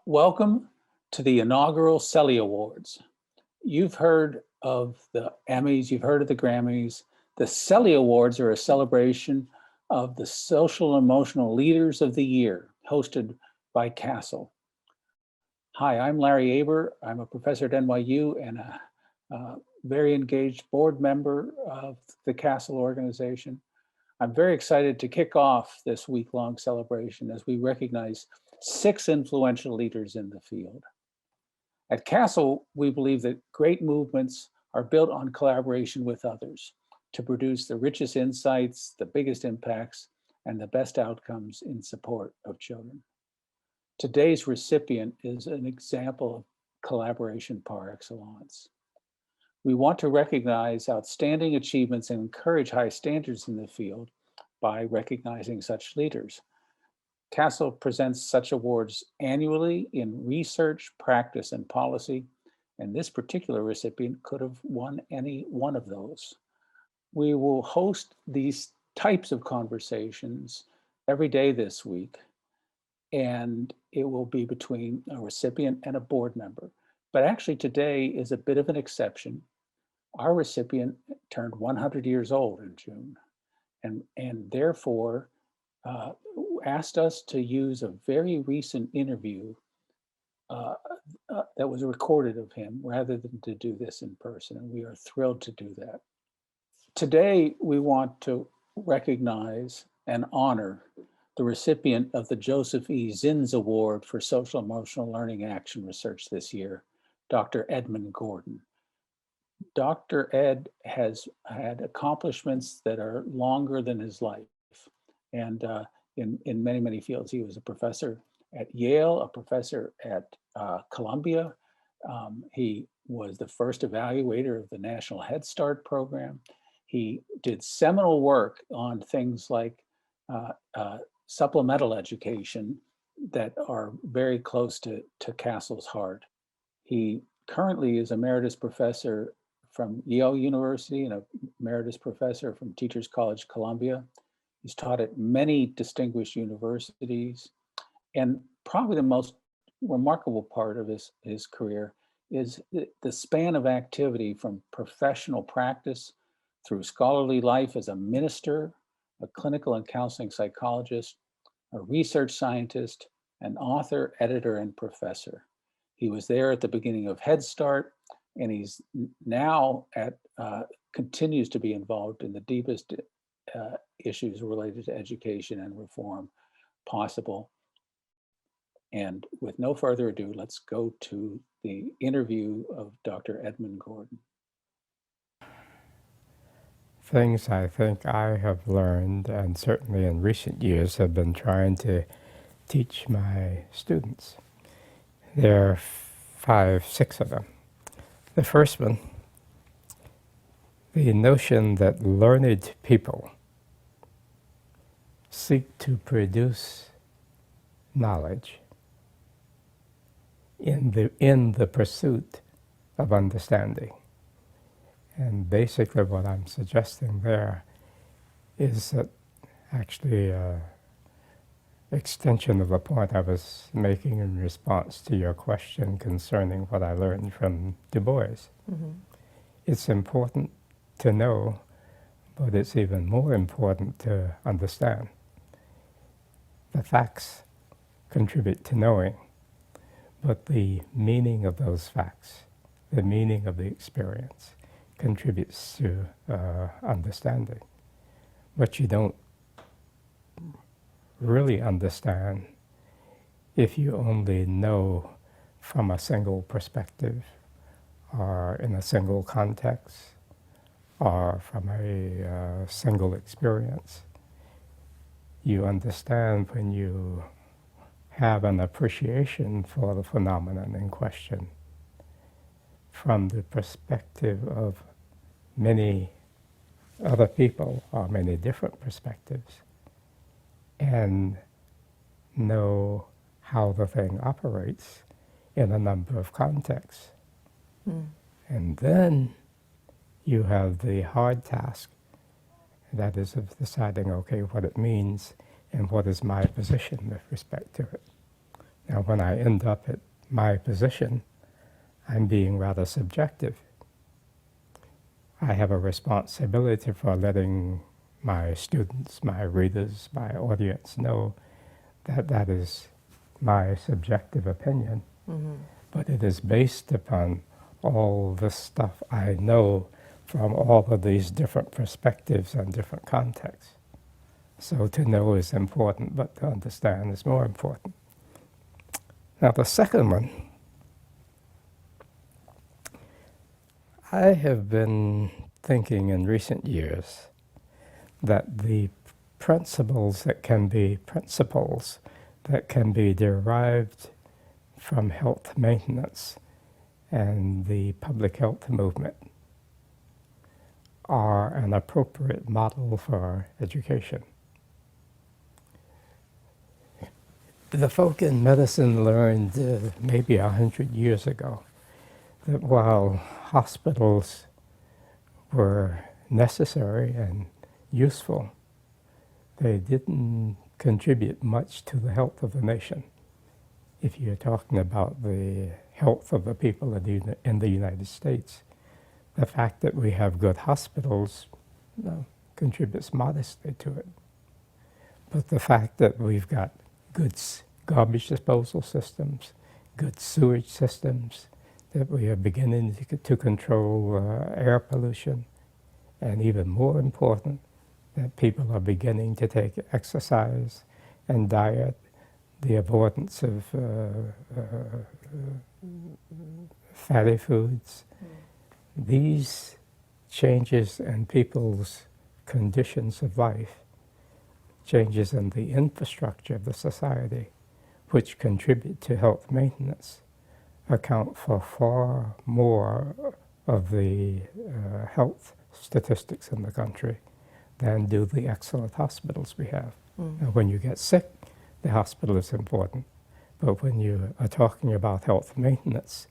Welcome to the inaugural SELLY Awards. You've heard of the Emmys, you've heard of the Grammys. The SELLY Awards are a celebration of the social and emotional leaders of the year, hosted by CASEL. Hi, I'm Larry Aber. I'm a professor at NYU and a very engaged board member of the CASEL organization. I'm very excited to kick off this week-long celebration as we recognize 6 influential leaders in the field. At CASEL, we believe that great movements are built on collaboration with others to produce the richest insights, the biggest impacts, and the best outcomes in support of children. Today's recipient is an example of collaboration par excellence. We want to recognize outstanding achievements and encourage high standards in the field by recognizing such leaders. CASEL presents such awards annually in research, practice, and policy, and this particular recipient could have won any one of those. We will host these types of conversations every day this week, and it will be between a recipient and a board member. But actually today is a bit of an exception. Our recipient turned 100 years old in June, and therefore asked us to use a very recent interview that was recorded of him rather than to do this in person, and we are thrilled to do that. Today, we want to recognize and honor the recipient of the Joseph E. Zins Award for Social Emotional Learning Action Research this year, Dr. Edmund Gordon. Dr. Ed has had accomplishments that are longer than his life. And in many, many fields, he was a professor at Yale, a professor at Columbia. He was the first evaluator of the National Head Start program. He did seminal work on things like supplemental education that are very close to CASEL's heart. He currently is emeritus professor from Yale University and a emeritus professor from Teachers College, Columbia. He's taught at many distinguished universities. And probably the most remarkable part of his career is the span of activity from professional practice through scholarly life as a minister, a clinical and counseling psychologist, a research scientist, an author, editor, and professor. He was there at the beginning of Head Start, and he's now continues to be involved in the deepest issues related to education and reform possible. And with no further ado, let's go to the interview of Dr. Edmund Gordon. Things I think I have learned, and certainly in recent years have been trying to teach my students. There are 5, 6 of them. The first one, the notion that learned people seek to produce knowledge in the pursuit of understanding. And basically what I'm suggesting there is that actually extension of a point I was making in response to your question concerning what I learned from Du Bois. Mm-hmm. It's important to know, but it's even more important to understand. The facts contribute to knowing, but the meaning of those facts, the meaning of the experience, contributes to understanding. But you don't really understand if you only know from a single perspective or in a single context or from a single experience. You understand when you have an appreciation for the phenomenon in question from the perspective of many other people or many different perspectives, and know how the thing operates in a number of contexts. Mm. And then you have the hard task, that is of deciding, okay, what it means and what is my position with respect to it. Now, when I end up at my position, I'm being rather subjective. I have a responsibility for letting my students, my readers, my audience know that that is my subjective opinion. But it is based upon all the stuff I know from all of these different perspectives and different contexts. So to know is important, but to understand is more important. Now the second one, I have been thinking in recent years that the principles that can be derived from health maintenance and the public health movement are an appropriate model for education. The folk in medicine learned maybe 100 years ago that while hospitals were necessary and useful, they didn't contribute much to the health of the nation. If you're talking about the health of the people in the United States, the fact that we have good hospitals contributes modestly to it. But the fact that we've got good garbage disposal systems, good sewage systems, that we are beginning to control air pollution, and even more important, that people are beginning to take exercise and diet, the avoidance of fatty foods. These changes in people's conditions of life, changes in the infrastructure of the society, which contribute to health maintenance, account for far more of the health statistics in the country than do the excellent hospitals we have. Now, when you get sick, the hospital is important. But when you are talking about health maintenance,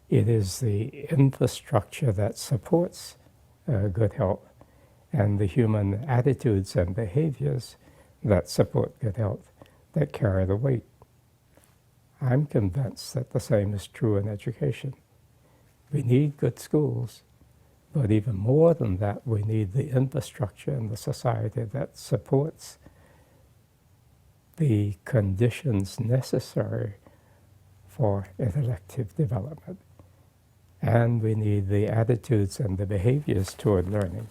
it is the infrastructure that supports good health and the human attitudes and behaviors that support good health that carry the weight. I'm convinced that the same is true in education. We need good schools, but even more than that, we need the infrastructure in the society that supports the conditions necessary for intellective development. And we need the attitudes and the behaviors toward learning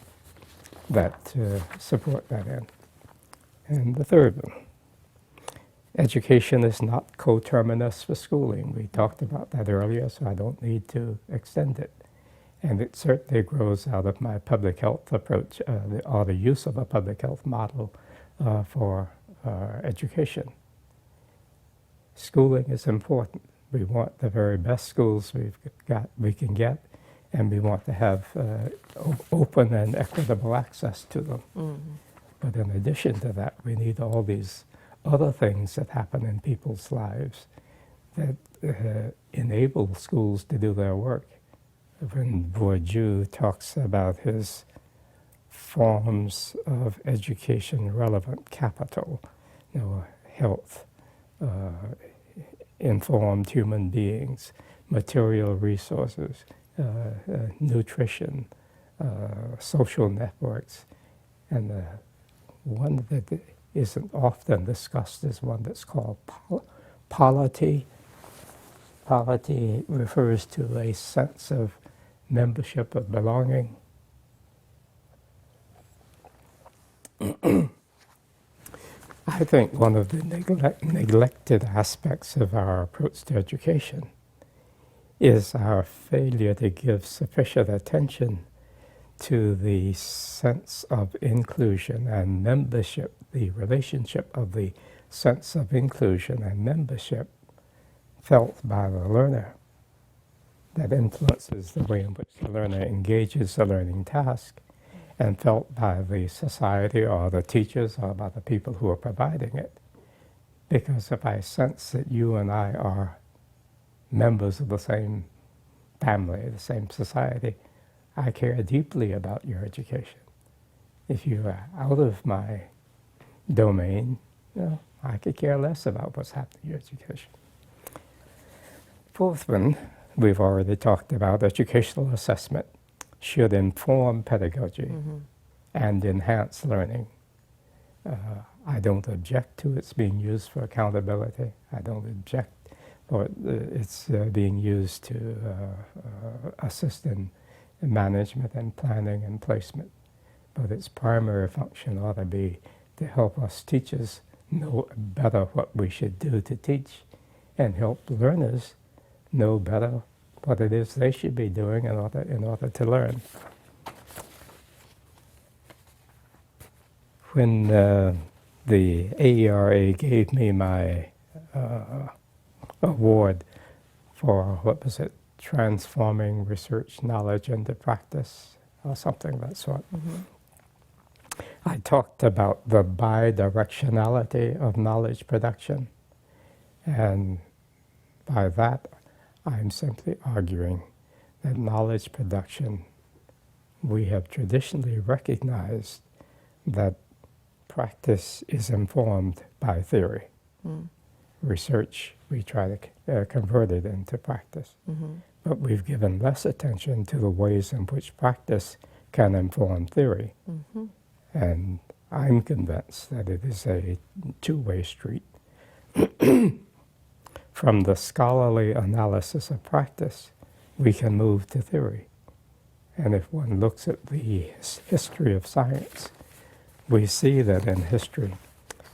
that support that end. And the third one, education is not coterminous for schooling. We talked about that earlier, so I don't need to extend it. And it certainly grows out of my public health approach, or the use of a public health model for education. Schooling is important. We want the very best schools we can get, and we want to have open and equitable access to them. But in addition to that, we need all these other things that happen in people's lives that enable schools to do their work. When Bourdieu talks about his forms of education relevant capital, health, informed human beings, material resources, nutrition, social networks, and one that isn't often discussed is one that's called polity. Polity refers to a sense of membership, of belonging. I think one of the neglected aspects of our approach to education is our failure to give sufficient attention to the sense of inclusion and membership, the relationship of the sense of inclusion and membership felt by the learner that influences the way in which the learner engages the learning task, and felt by the society or the teachers or by the people who are providing it. Because if I sense that you and I are members of the same family, the same society, I care deeply about your education. If you are out of my domain, I could care less about what's happening in your education. fourth one, we've already talked about. Educational assessment should inform pedagogy and enhance learning. I don't object to its being used for accountability. I don't object for it's being used to assist in management and planning and placement. But its primary function ought to be to help us teachers know better what we should do to teach and help learners know better what it is they should be doing in order to learn. When the AERA gave me my award for, what was it, transforming research knowledge into practice, or something of that sort, I talked about the bidirectionality of knowledge production. And by that, I'm simply arguing that knowledge production, we have traditionally recognized that practice is informed by theory. Research, we try to convert it into practice. But we've given less attention to the ways in which practice can inform theory. And I'm convinced that it is a two-way street. From the scholarly analysis of practice, we can move to theory. And if one looks at the history of science, we see that in history,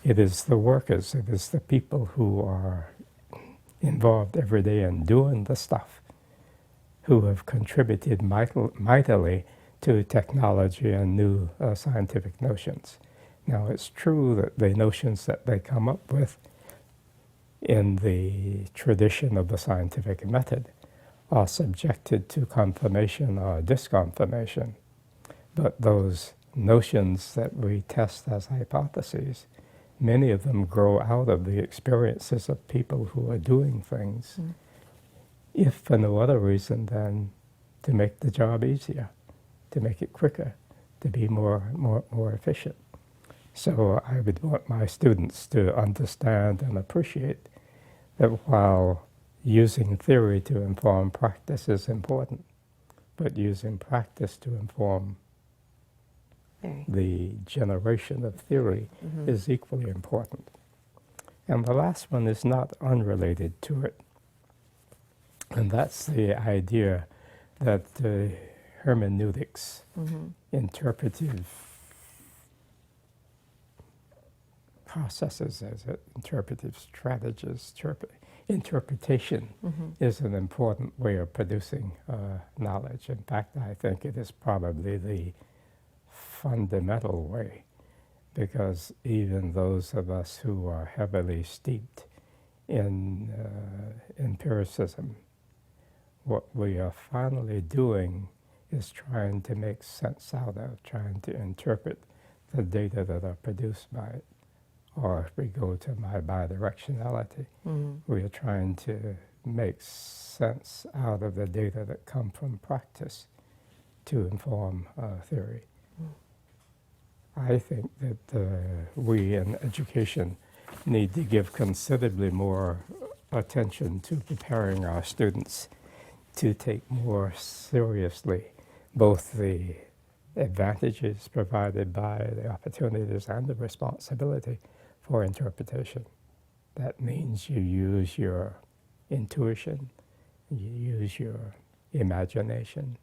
it is the workers, it is the people who are involved every day in doing the stuff who have contributed mightily to technology and new scientific notions. Now, it's true that the notions that they come up with in the tradition of the scientific method are subjected to confirmation or disconfirmation. But those notions that we test as hypotheses, many of them grow out of the experiences of people who are doing things, if for no other reason than to make the job easier, to make it quicker, to be more efficient. So I would want my students to understand and appreciate that while using theory to inform practice is important, but using practice to inform the generation of theory is equally important. And the last one is not unrelated to it. And that's the idea that hermeneutics, interpretive processes, interpretive strategies, interpretation is an important way of producing knowledge. In fact, I think it is probably the fundamental way, because even those of us who are heavily steeped in empiricism, what we are finally doing is trying to make sense out of, trying to interpret the data that are produced by it. Or if we go to my bidirectionality, we are trying to make sense out of the data that come from practice to inform theory. I think that we in education need to give considerably more attention to preparing our students to take more seriously both the advantages provided by the opportunities and the responsibility for interpretation. That means you use your intuition, you use your imagination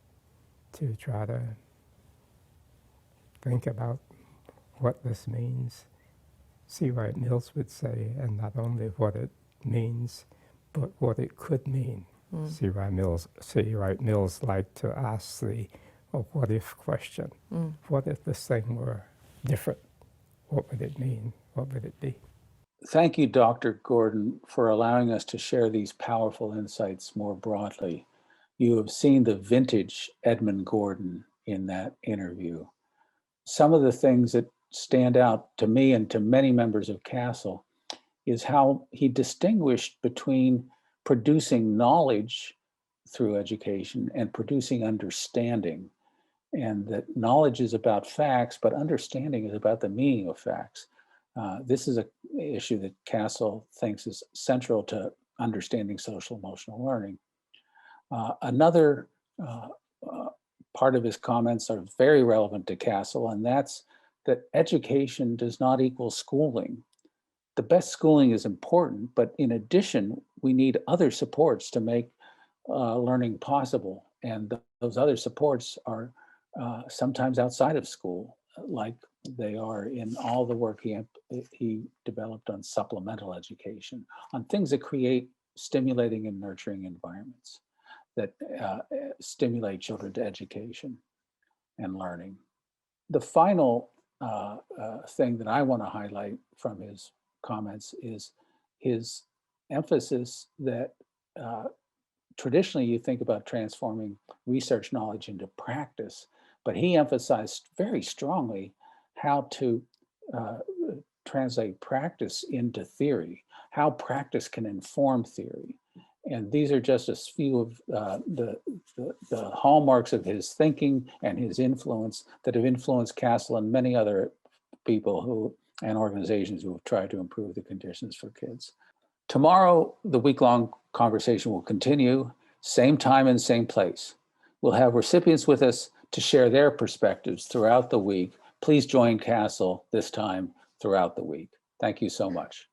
to try to think about what this means. C. Wright Mills would say, and not only what it means, but what it could mean. C. Wright Mills liked to ask the what if question. What if this thing were different? What would it mean? What would it be? Thank you, Dr. Gordon, for allowing us to share these powerful insights more broadly. You have seen the vintage Edmund Gordon in that interview. Some of the things that stand out to me and to many members of CASEL is how he distinguished between producing knowledge through education and producing understanding. And that knowledge is about facts, but understanding is about the meaning of facts. This is an issue that CASEL thinks is central to understanding social emotional learning. Another part of his comments are very relevant to CASEL, and that's that education does not equal schooling. The best schooling is important, but in addition, we need other supports to make learning possible. And those other supports are sometimes outside of school, like they are in all the work he developed on supplemental education, on things that create stimulating and nurturing environments that stimulate children to education and learning. The final thing that I want to highlight from his comments is his emphasis that traditionally you think about transforming research knowledge into practice, but he emphasized very strongly how to translate practice into theory, how practice can inform theory. And these are just a few of the hallmarks of his thinking and his influence that have influenced CASEL and many other people and organizations who have tried to improve the conditions for kids. Tomorrow, the week-long conversation will continue, same time and same place. We'll have recipients with us to share their perspectives throughout the week. Please join CASEL this time throughout the week. Thank you so much.